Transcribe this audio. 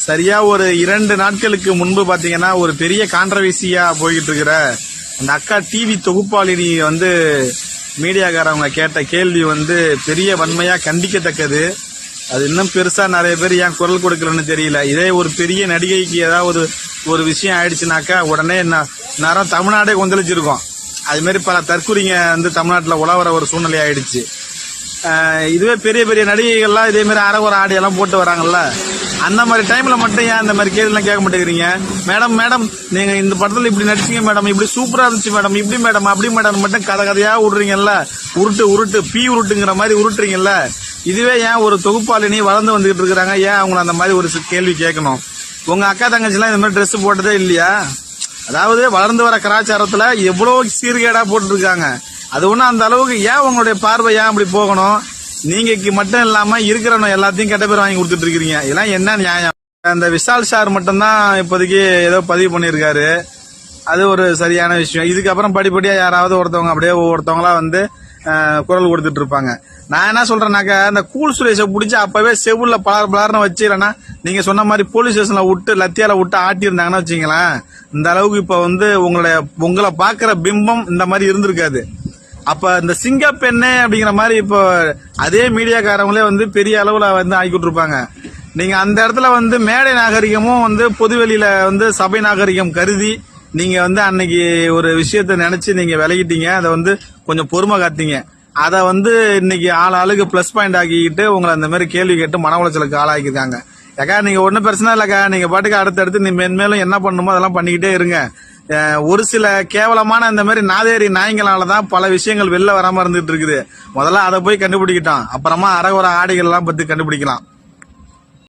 சரியா ஒரு 2 நாட்களுக்கு முன்பு பாத்தீங்கன்னா ஒரு பெரிய கான்ட்ரவர்சியா போய்கிட்டு இருக்கிற அந்த அக்கா டிவி தொகுப்பாளினி வந்து மீடியாக்காரவங்க கேட்ட கேள்வி வந்து பெரிய வன்மையா கண்டிக்கத்தக்கது. அது இன்னும் பெருசா நிறைய பேர் ஏன் குரல் கொடுக்கலன்னு தெரியல. இதே ஒரு பெரிய நடிகைக்கு ஏதாவது ஒரு விஷயம் ஆயிடுச்சுனாக்கா உடனே நேரம் தமிழ்நாடே கொந்தளிச்சிருக்கோம். அது மாதிரி பல தற்கொலைங்க வந்து தமிழ்நாட்டில் உலவர ஒரு சூழ்நிலை ஆயிடுச்சு. இதுவே பெரிய பெரிய நடிகைகள்லாம் இதே மாதிரி அரைகுறை ஆடியெல்லாம் போட்டு வராங்கல்ல, அந்த மாதிரி டைம்ல மட்டும் ஏன் இந்த மாதிரி கேள்விலாம் கேட்க மாட்டேங்கிறீங்க? மேடம் மேடம் நீங்க இந்த படத்துல இப்படி நடிச்சீங்க மேடம், இப்படி சூப்பரா இருந்துச்சு மேடம், இப்படி மேடம் அப்படி மேடம் மட்டும் கதையா விடுறீங்கல்ல, உருட்டு பீ உருட்டுங்கிற மாதிரி உருட்டுறீங்கல்ல. இதுவே ஏன் ஒரு தொகுப்பாளினி வளர்ந்து வந்துகிட்டு இருக்கிறாங்க, ஏன் அவங்கள அந்த மாதிரி ஒரு கேள்வி கேட்கணும்? உங்க அக்கா தங்கச்சிலாம் இந்த மாதிரி ட்ரெஸ் போட்டதே இல்லையா? அதாவது வளர்ந்து வர கலாச்சாரத்துல எவ்வளவு சீர்கேடா போட்டு இருக்காங்க. அது ஒண்ணு அந்த அளவுக்கு ஏன் உங்களுடைய பார்வை ஏன் அப்படி போகணும்? நீங்க மட்டும் இல்லாம இருக்கிறவங்க எல்லாத்தையும் கெட்ட பேர் வாங்கி கொடுத்துட்டு இருக்கீங்க. இதெல்லாம் என்ன நியாயம்? அந்த விஷால் சார் மட்டும்தான் இப்போதைக்கு ஏதோ பதிவு பண்ணிருக்காரு. அது ஒரு சரியான விஷயம். இதுக்கப்புறம் படிப்படியா யாராவது ஒருத்தவங்க அப்படியே ஒவ்வொருத்தவங்களா வந்து குரல் கொடுத்துட்டு இருப்பாங்க. நான் என்ன சொல்றேன்னாக்கா, இந்த கூல் சுரேஷை பிடிச்சி அப்பவே செவுல பலர்னு வச்சு, இல்லைன்னா நீங்க சொன்ன மாதிரி போலீஸ் ஸ்டேஷன்ல விட்டு லத்தியால விட்டு ஆட்டி இருந்தாங்கன்னா வச்சுங்களேன், இந்த அளவுக்கு இப்ப வந்து உங்களை பாக்குற பிம்பம் இந்த மாதிரி இருந்திருக்காது. அப்ப இந்த சிங்க பெண்ணே அப்படிங்கிற மாதிரி இப்போ அதே மீடியாக்காரங்களே வந்து பெரிய அளவுல வந்து ஆக்கிட்டு இருப்பாங்க. நீங்க அந்த இடத்துல வந்து மேடை நாகரிகமும் வந்து பொதுவெளியில வந்து சபை நாகரிகம் கருதி நீங்க வந்து அன்னைக்கு ஒரு விஷயத்த நினைச்சு நீங்க விலகிட்டீங்க. அதை வந்து கொஞ்சம் பொறுமை காத்தீங்க. அதை வந்து இன்னைக்கு ஆளுக்கு பிளஸ் பாயிண்ட் ஆக்கிக்கிட்டு உங்களை அந்த மாதிரி கேள்வி கேட்டு மன உளைச்சலுக்கு ஆளாக்கிருக்காங்க. ஏக்கா நீங்க ஒன்னும் பிரச்சனை இல்லக்கா, நீங்க பாட்டுக்கு அடுத்தடுத்து நீ மென்மேலும் என்ன பண்ணுமோ அதெல்லாம் பண்ணிக்கிட்டே இருங்க. ஒரு சில கேவலமான இந்த மாதிரி நாதேரி நாய்களாலதான் பல விஷயங்கள் வெளில வராம இருந்துட்டு இருக்குது. முதல்ல அதை போய் கண்டுபிடிக்கிட்டோம், அப்புறமா அரைகுறை ஆடைகள் எல்லாம் பத்தி கண்டுபிடிக்கலாம்.